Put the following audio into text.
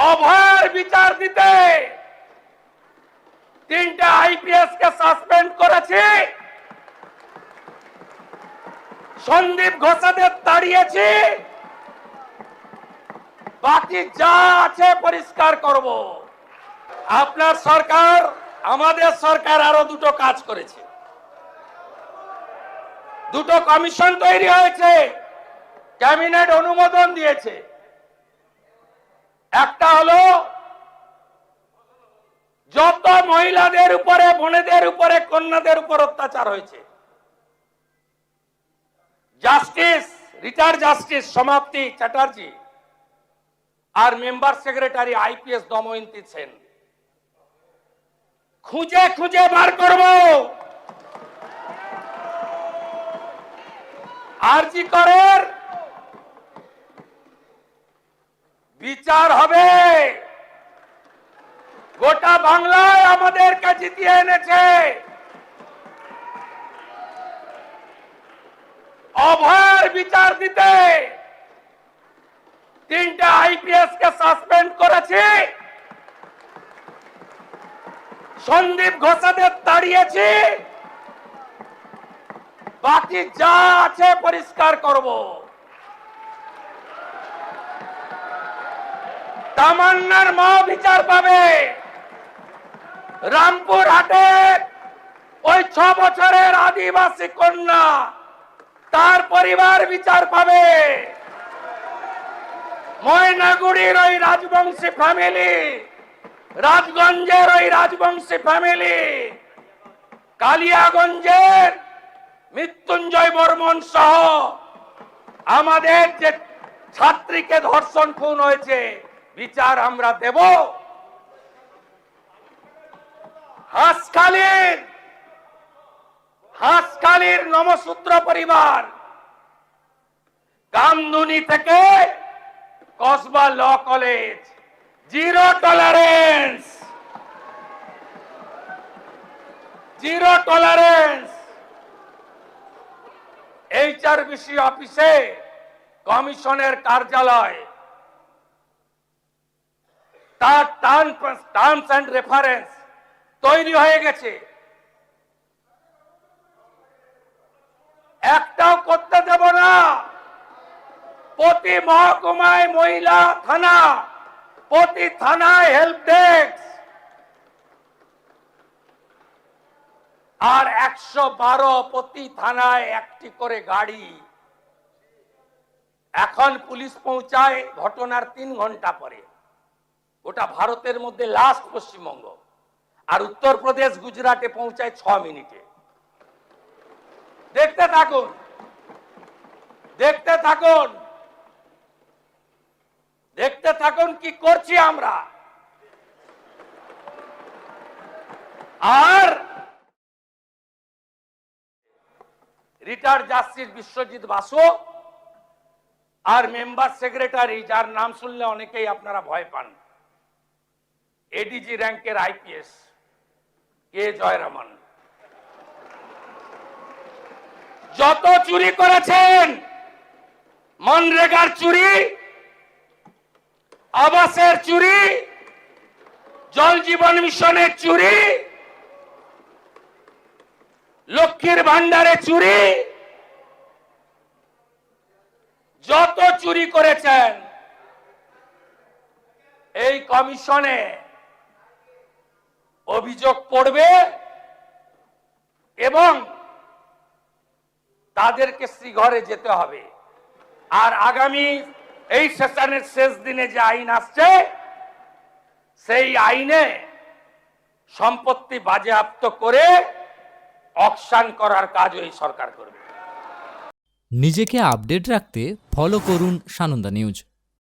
অভয়ের বিচার দিতে তিনটা আইপিএস কে সাসপেন্ড করেছি, সন্দীপ ঘোষাদের তাড়িয়েছি, বাকি যা আছে পরিষ্কার করব। আপনার সরকার, আমাদের সরকার আরো দুটো কাজ করেছে। দুটো কমিশন তৈরি হয়েছে, ক্যাবিনেট অনুমোদন দিয়েছে। একটা হলো যত মহিলাদের উপরে, বোনেদের উপরে, কন্যাদের উপর অত্যাচার হয়েছে, justice, retired justice Samapti Chatterjee আর member secretary IPS Damayanti Sen, খুঁজে খুঁজে বার করব। আরজি করের বিচার হবে। গোটা বাংলায় আমাদেরকে জিতিয়ে এনেছে। অভয়ের বিচার দিতে তিনটা আইপিএস কে সাসপেন্ড করেছি, সন্দীপ ঘোষাদের তাড়িয়েছি, বাকি যা আছে পরিষ্কার করব। তামান্নার মা বিচার পাবে। রামপুর হাটে ওই 6 বছরের আদিবাসী কন্যা, তার পরিবার বিচার পাবে। ময়নাগুড়ির ওই রাজবংশী ফ্যামিলি, রাজগঞ্জের ওই রাজবংশী ফ্যামিলি, কালিয়াগঞ্জের মৃত্যুঞ্জয় বর্মন সহ আমাদের যে ছাত্রীকে ধর্ষণ খুন হয়েছে, বিচার আমরা দেব। হাঁসখালির নমসূত্র পরিবার, কামদুনি থেকে Kasba law college, zero tolerance, zero tolerance. HRBC অফিসে কমিশনের কার্যালয়, তার টার্মস এন্ড রেফারেন্স তৈরি হয়ে গেছে। একটাও করতে দেব না। প্রতি মহকুমায় মহিলা থানা, প্রতি থানায় হেল্প ডেস্ক, আর 112 প্রতি থানায় একটি করে গাড়ি। এখন পুলিশ পৌঁছায় ঘটনার 3 ঘন্টা পরে। ওটা ভারতের মধ্যে লাস্ট পশ্চিমবঙ্গ, আর উত্তরপ্রদেশ গুজরাটে পৌঁছায় 6 মিনিটে। দেখতে থাকুন, দেখতে থাকুন, দেখতে থাকুন কি করছি আমরা। আর রিটায়ার্ড জাস্টিস বিশ্বজিৎ বাসু আর মেম্বার সেক্রেটারি, যার নাম শুনলে অনেকেই আপনারা ভয় পান, এডিজি র্যাঙ্কের আইপিএস কে জয়রামান, যত চুরি করেছেন, মনরেগার চুরি, আবাসের চুরি, জল জীবন মিশনের চুরি, লক্ষ্মীর ভান্ডারে চুরি, যত চুরি করেছেন এই কমিশনে অভিযোগ পড়বে এবং তাদেরকে শ্রীঘরে যেতে হবে। আর আগামী এই সেশনের শেষ দিনে যে আইন আসছে, সেই আইনে সম্পত্তি বাজেয়াপ্ত করে অকশন করার কাজ এই সরকার করবে। নিজেকে আপডেট রাখতে ফলো করুন সানন্দা নিউজ।